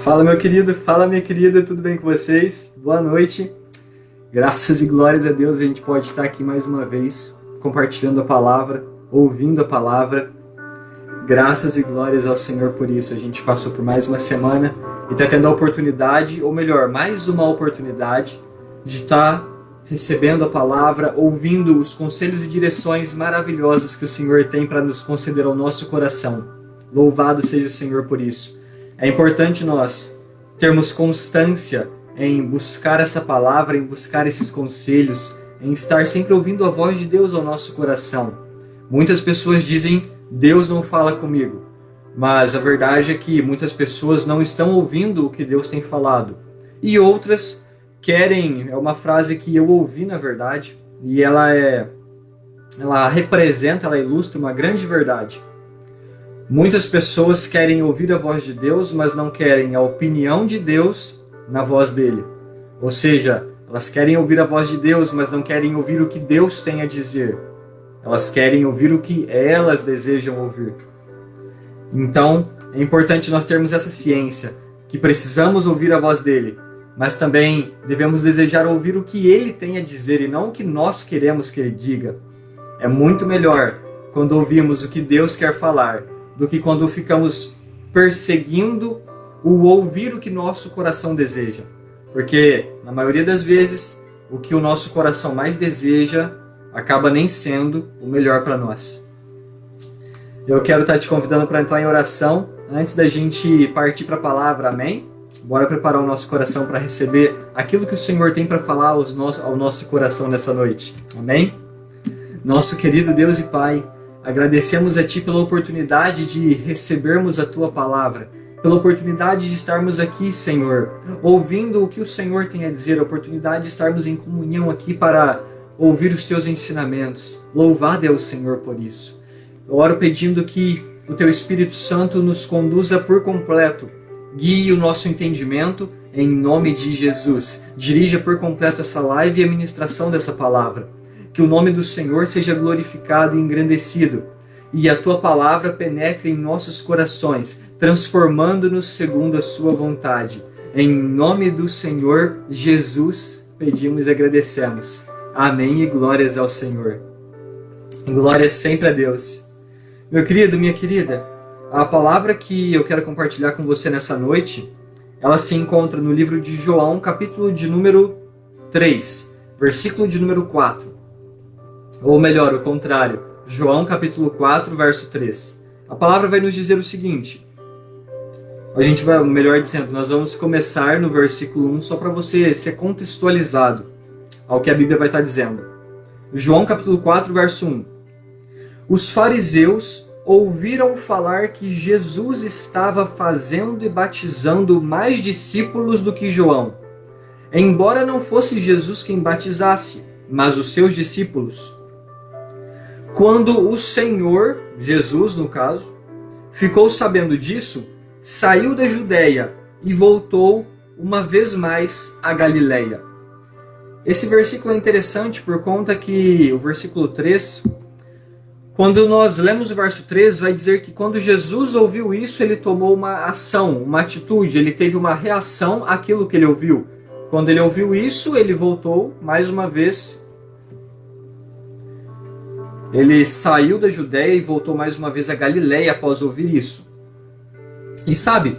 Fala meu querido, fala minha querida, tudo bem com vocês? Boa noite, graças e glórias a Deus a gente pode estar aqui mais uma vez, compartilhando a palavra, ouvindo a palavra. Graças e glórias ao Senhor por isso. A gente passou por mais uma semana e está tendo a oportunidade, ou melhor, mais uma oportunidade de estar recebendo a palavra, ouvindo os conselhos e direções maravilhosas que o Senhor tem para nos conceder ao nosso coração. Louvado seja o Senhor por isso. É importante nós termos constância em buscar essa palavra, em buscar esses conselhos, em estar sempre ouvindo a voz de Deus ao nosso coração. Muitas pessoas dizem, Deus não fala comigo, mas a verdade é que muitas pessoas não estão ouvindo o que Deus tem falado. E outras querem, é uma frase que eu ouvi na verdade, e ela representa, ela ilustra uma grande verdade. Muitas pessoas querem ouvir a voz de Deus, mas não querem a opinião de Deus na voz dele. Ou seja, elas querem ouvir a voz de Deus, mas não querem ouvir o que Deus tem a dizer. Elas querem ouvir o que elas desejam ouvir. Então, é importante nós termos essa ciência, que precisamos ouvir a voz dele, mas também devemos desejar ouvir o que ele tem a dizer e não o que nós queremos que ele diga. É muito melhor quando ouvimos o que Deus quer falar, do que quando ficamos perseguindo o ouvir o que nosso coração deseja. Porque, na maioria das vezes, o que o nosso coração mais deseja acaba nem sendo o melhor para nós. Eu quero estar te convidando para entrar em oração antes da gente partir para a palavra, amém? Bora preparar o nosso coração para receber aquilo que o Senhor tem para falar ao nosso coração nessa noite, amém? Nosso querido Deus e Pai, agradecemos a Ti pela oportunidade de recebermos a Tua palavra, pela oportunidade de estarmos aqui, Senhor, ouvindo o que o Senhor tem a dizer, a oportunidade de estarmos em comunhão aqui para ouvir os Teus ensinamentos. Louvado é o Senhor por isso. Eu oro pedindo que o Teu Espírito Santo nos conduza por completo, guie o nosso entendimento em nome de Jesus. Dirija por completo essa live e a ministração dessa palavra. Que o nome do Senhor seja glorificado e engrandecido, e a Tua palavra penetre em nossos corações, transformando-nos segundo a Sua vontade. Em nome do Senhor Jesus, pedimos e agradecemos. Amém e glórias ao Senhor. Glórias sempre a Deus. Meu querido, minha querida, a palavra que eu quero compartilhar com você nessa noite, ela se encontra no livro de João, capítulo de número 3, versículo de número 4. Ou melhor, o contrário, João capítulo 4, verso 3. A palavra vai nos dizer o seguinte, melhor dizendo, nós vamos começar no versículo 1 só para você ser contextualizado ao que a Bíblia vai estar dizendo. João capítulo 4, verso 1. Os fariseus ouviram falar que Jesus estava fazendo e batizando mais discípulos do que João, embora não fosse Jesus quem batizasse, mas os seus discípulos. Quando o Senhor, Jesus no caso, ficou sabendo disso, saiu da Judeia e voltou uma vez mais a Galileia. Esse versículo é interessante por conta que o versículo 3, quando nós lemos o verso 3, vai dizer que quando Jesus ouviu isso, ele tomou uma ação, uma atitude, ele teve uma reação àquilo que ele ouviu. Quando ele ouviu isso, ele voltou mais uma vez. Ele saiu da Judeia e voltou mais uma vez a Galileia após ouvir isso. E sabe,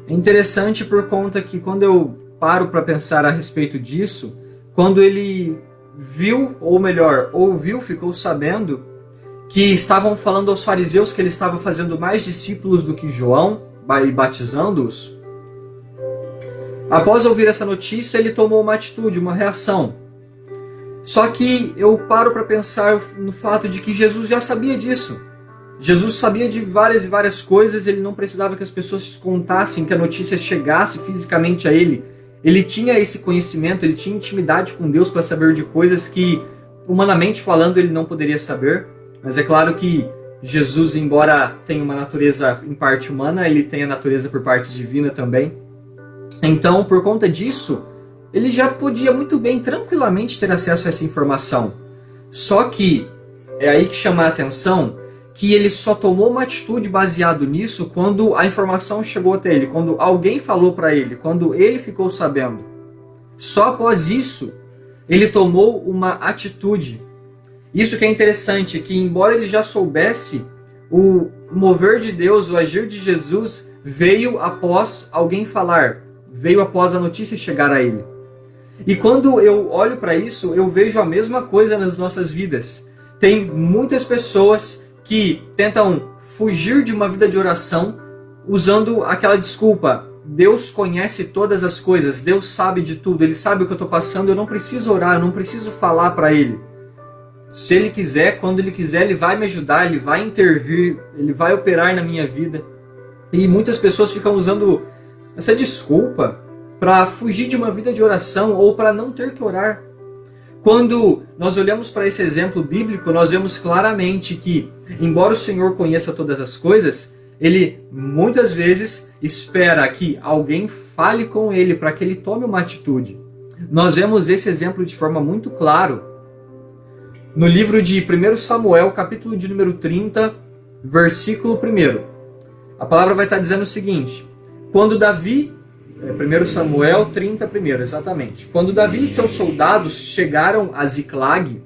é interessante por conta que quando eu paro para pensar a respeito disso, quando ele viu, ou melhor, ouviu, ficou sabendo que estavam falando aos fariseus que ele estava fazendo mais discípulos do que João, batizando-os. Após ouvir essa notícia, ele tomou uma atitude, uma reação. Só que eu paro para pensar no fato de que Jesus já sabia disso. Jesus sabia de várias e várias coisas, ele não precisava que as pessoas contassem, que a notícia chegasse fisicamente a ele. Ele tinha esse conhecimento, ele tinha intimidade com Deus para saber de coisas que, humanamente falando, ele não poderia saber. Mas é claro que Jesus, embora tenha uma natureza em parte humana, ele tem a natureza por parte divina também. Então, por conta disso, ele já podia muito bem, tranquilamente ter acesso a essa informação. Só que é aí que chama a atenção que ele só tomou uma atitude baseado nisso quando a informação chegou até ele, quando alguém falou para ele, quando ele ficou sabendo. Só após isso, ele tomou uma atitude. Isso que é interessante, que embora ele já soubesse, o mover de Deus, o agir de Jesus, veio após alguém falar, veio após a notícia chegar a ele. E quando eu olho para isso, eu vejo a mesma coisa nas nossas vidas. Tem muitas pessoas que tentam fugir de uma vida de oração usando aquela desculpa: Deus conhece todas as coisas, Deus sabe de tudo, Ele sabe o que eu estou passando, eu não preciso orar, eu não preciso falar para Ele. Se Ele quiser, quando Ele quiser, Ele vai me ajudar, Ele vai intervir, Ele vai operar na minha vida. E muitas pessoas ficam usando essa desculpa para fugir de uma vida de oração ou para não ter que orar. Quando nós olhamos para esse exemplo bíblico, nós vemos claramente que, embora o Senhor conheça todas as coisas, Ele muitas vezes espera que alguém fale com Ele para que Ele tome uma atitude. Nós vemos esse exemplo de forma muito clara no livro de 1 Samuel, capítulo de número 30, versículo 1. A palavra vai estar dizendo o seguinte: quando Davi... 1 Samuel 30, 1, exatamente. Quando Davi e seus soldados chegaram a Ziclag,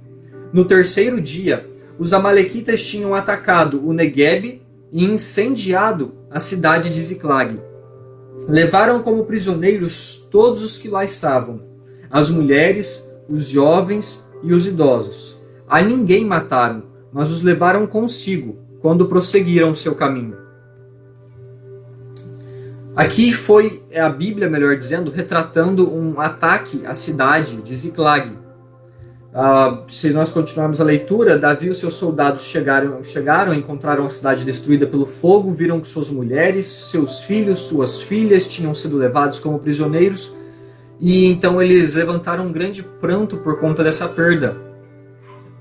no terceiro dia, os amalequitas tinham atacado o Neguebe e incendiado a cidade de Ziclag. Levaram como prisioneiros todos os que lá estavam, as mulheres, os jovens e os idosos. A ninguém mataram, mas os levaram consigo quando prosseguiram seu caminho. Aqui foi a Bíblia, melhor dizendo, retratando um ataque à cidade de Ziclag. Se nós continuarmos a leitura, Davi e os seus soldados chegaram, encontraram a cidade destruída pelo fogo, viram que suas mulheres, seus filhos, suas filhas tinham sido levados como prisioneiros, e então eles levantaram um grande pranto por conta dessa perda.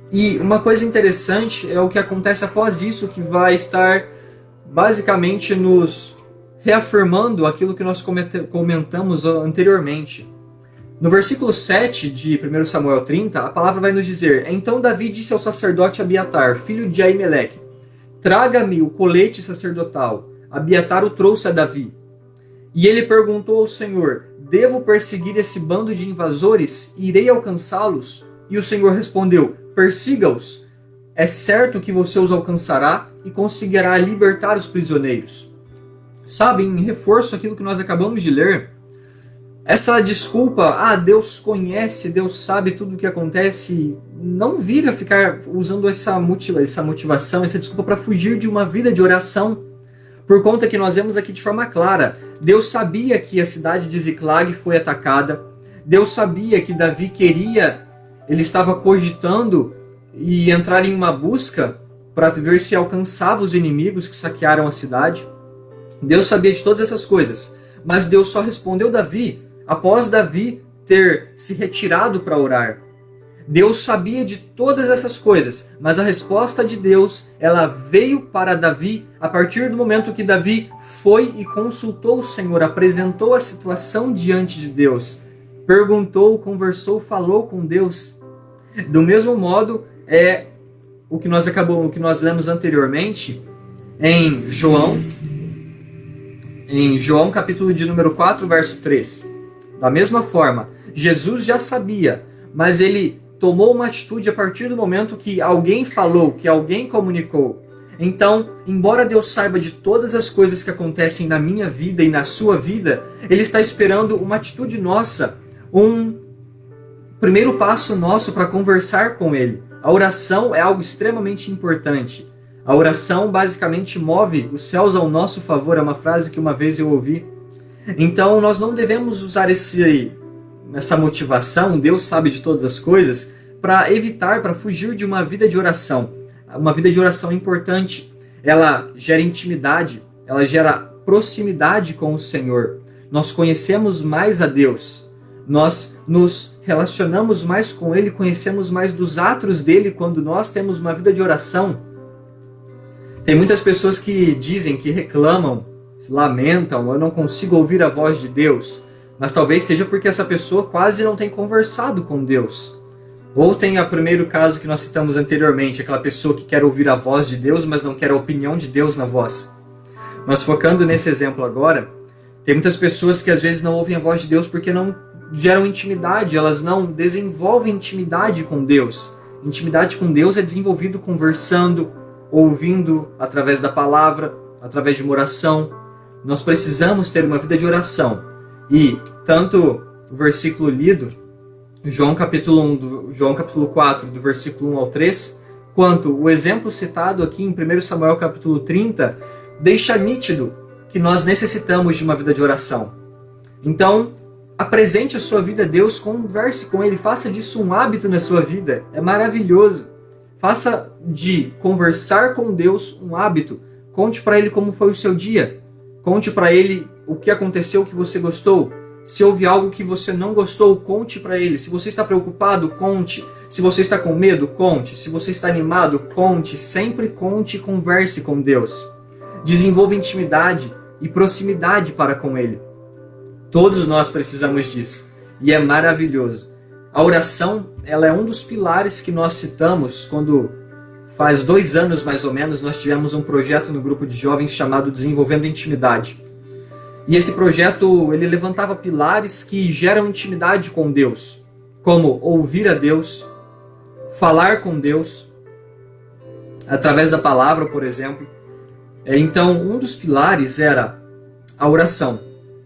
E uma coisa interessante é o que acontece após isso, que vai estar basicamente nos reafirmando aquilo que nós comentamos anteriormente. No versículo 7 de 1 Samuel 30, a palavra vai nos dizer: Então Davi disse ao sacerdote Abiatar, filho de Aimeleque: Traga-me o colete sacerdotal. Abiatar o trouxe a Davi. E ele perguntou ao Senhor: Devo perseguir esse bando de invasores? Irei alcançá-los? E o Senhor respondeu: Persiga-os. É certo que você os alcançará e conseguirá libertar os prisioneiros. Sabe, em reforço àquilo que nós acabamos de ler, essa desculpa, Deus conhece, Deus sabe tudo o que acontece, não vira ficar usando essa motivação, essa desculpa para fugir de uma vida de oração, por conta que nós vemos aqui de forma clara. Deus sabia que a cidade de Ziclag foi atacada, Deus sabia que Davi ele estava cogitando e entrar em uma busca para ver se alcançava os inimigos que saquearam a cidade. Deus sabia de todas essas coisas, mas Deus só respondeu Davi após Davi ter se retirado para orar. Deus sabia de todas essas coisas, mas a resposta de Deus, ela veio para Davi a partir do momento que Davi foi e consultou o Senhor, apresentou a situação diante de Deus, perguntou, conversou, falou com Deus. Do mesmo modo, o que nós lemos anteriormente em João capítulo de número 4, verso 3. Da mesma forma, Jesus já sabia, mas ele tomou uma atitude a partir do momento que alguém falou, que alguém comunicou. Então, embora Deus saiba de todas as coisas que acontecem na minha vida e na sua vida, Ele está esperando uma atitude nossa, um primeiro passo nosso para conversar com Ele. A oração é algo extremamente importante. A oração basicamente move os céus ao nosso favor, é uma frase que uma vez eu ouvi. Então nós não devemos usar essa motivação, Deus sabe de todas as coisas, para fugir de uma vida de oração. Uma vida de oração é importante, ela gera intimidade, ela gera proximidade com o Senhor. Nós conhecemos mais a Deus, nós nos relacionamos mais com Ele, conhecemos mais dos atos dEle quando nós temos uma vida de oração. Tem muitas pessoas que dizem, que reclamam, se lamentam: eu não consigo ouvir a voz de Deus. Mas talvez seja porque essa pessoa quase não tem conversado com Deus. Ou tem o primeiro caso que nós citamos anteriormente, aquela pessoa que quer ouvir a voz de Deus, mas não quer a opinião de Deus na voz. Mas focando nesse exemplo agora, tem muitas pessoas que às vezes não ouvem a voz de Deus porque não geram intimidade, elas não desenvolvem intimidade com Deus. Intimidade com Deus é desenvolvido conversando, ouvindo através da palavra, através de uma oração. Nós precisamos ter uma vida de oração. E tanto o versículo lido, João capítulo 4, do versículo 1 ao 3, quanto o exemplo citado aqui em 1 Samuel capítulo 30, deixa nítido que nós necessitamos de uma vida de oração. Então, apresente a sua vida a Deus, converse com Ele, faça disso um hábito na sua vida. É maravilhoso. Faça de conversar com Deus um hábito. Conte para Ele como foi o seu dia. Conte para Ele o que aconteceu, o que você gostou. Se houve algo que você não gostou, conte para Ele. Se você está preocupado, conte. Se você está com medo, conte. Se você está animado, conte. Sempre conte e converse com Deus. Desenvolva intimidade e proximidade para com Ele. Todos nós precisamos disso. E é maravilhoso. A oração, ela é um dos pilares que nós citamos quando faz 2 anos mais ou menos nós tivemos um projeto no grupo de jovens chamado Desenvolvendo Intimidade. E esse projeto, ele levantava pilares que geram intimidade com Deus, como ouvir a Deus, falar com Deus, através da palavra, por exemplo. Então, um dos pilares era a oração,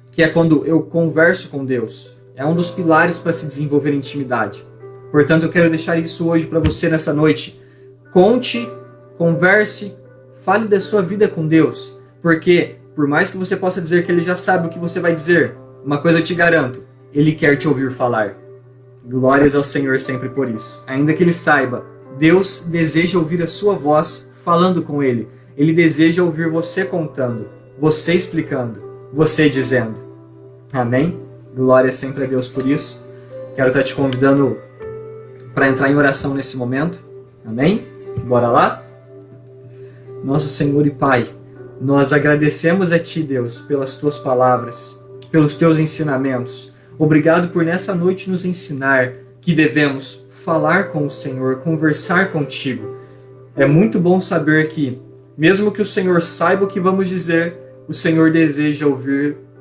que é quando eu converso com Deus. É um dos pilares para se desenvolver intimidade. Portanto, eu quero deixar isso hoje para você nessa noite. Conte, converse, fale da sua vida com Deus, porque por mais que você possa dizer que Ele já sabe o que você vai dizer, uma coisa eu te garanto, Ele quer te ouvir falar. Glórias ao Senhor sempre por isso. Ainda que Ele saiba, Deus deseja ouvir a sua voz falando com Ele. Ele deseja ouvir você contando, você explicando, você dizendo. Amém? Glória sempre a Deus por isso. Quero estar te convidando para entrar em oração nesse momento. Amém? Bora lá? Nosso Senhor e Pai, nós agradecemos a Ti, Deus, pelas Tuas palavras, pelos Teus ensinamentos. Obrigado por nessa noite nos ensinar que devemos falar com o Senhor, conversar contigo. É muito bom saber que, mesmo que o Senhor saiba o que vamos dizer, o Senhor deseja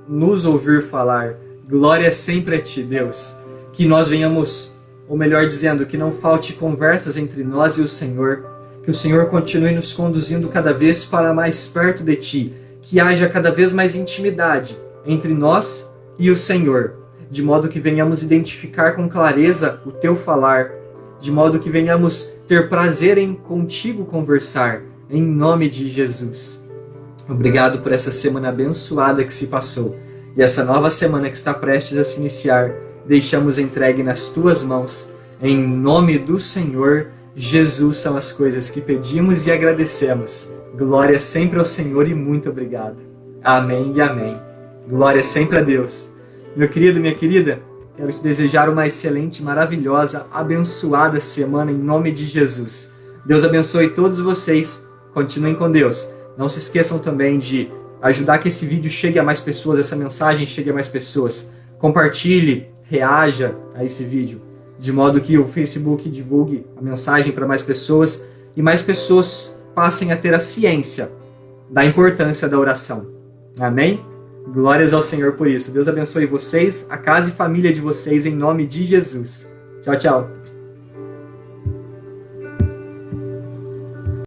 nos ouvir falar. Glória sempre a Ti, Deus. Que nós venhamos, ou melhor dizendo, que não falte conversas entre nós e o Senhor. Que o Senhor continue nos conduzindo cada vez para mais perto de Ti. Que haja cada vez mais intimidade entre nós e o Senhor. De modo que venhamos identificar com clareza o Teu falar. De modo que venhamos ter prazer em contigo conversar. Em nome de Jesus. Obrigado por essa semana abençoada que se passou. E essa nova semana que está prestes a se iniciar, deixamos entregue nas Tuas mãos. Em nome do Senhor Jesus são as coisas que pedimos e agradecemos. Glória sempre ao Senhor e muito obrigado. Amém e amém. Glória sempre a Deus. Meu querido, minha querida, quero te desejar uma excelente, maravilhosa, abençoada semana em nome de Jesus. Deus abençoe todos vocês. Continuem com Deus. Não se esqueçam também de ajudar que esse vídeo chegue a mais pessoas, essa mensagem chegue a mais pessoas. Compartilhe, reaja a esse vídeo, de modo que o Facebook divulgue a mensagem para mais pessoas e mais pessoas passem a ter a ciência da importância da oração. Amém? Glórias ao Senhor por isso. Deus abençoe vocês, a casa e família de vocês, em nome de Jesus. Tchau, tchau.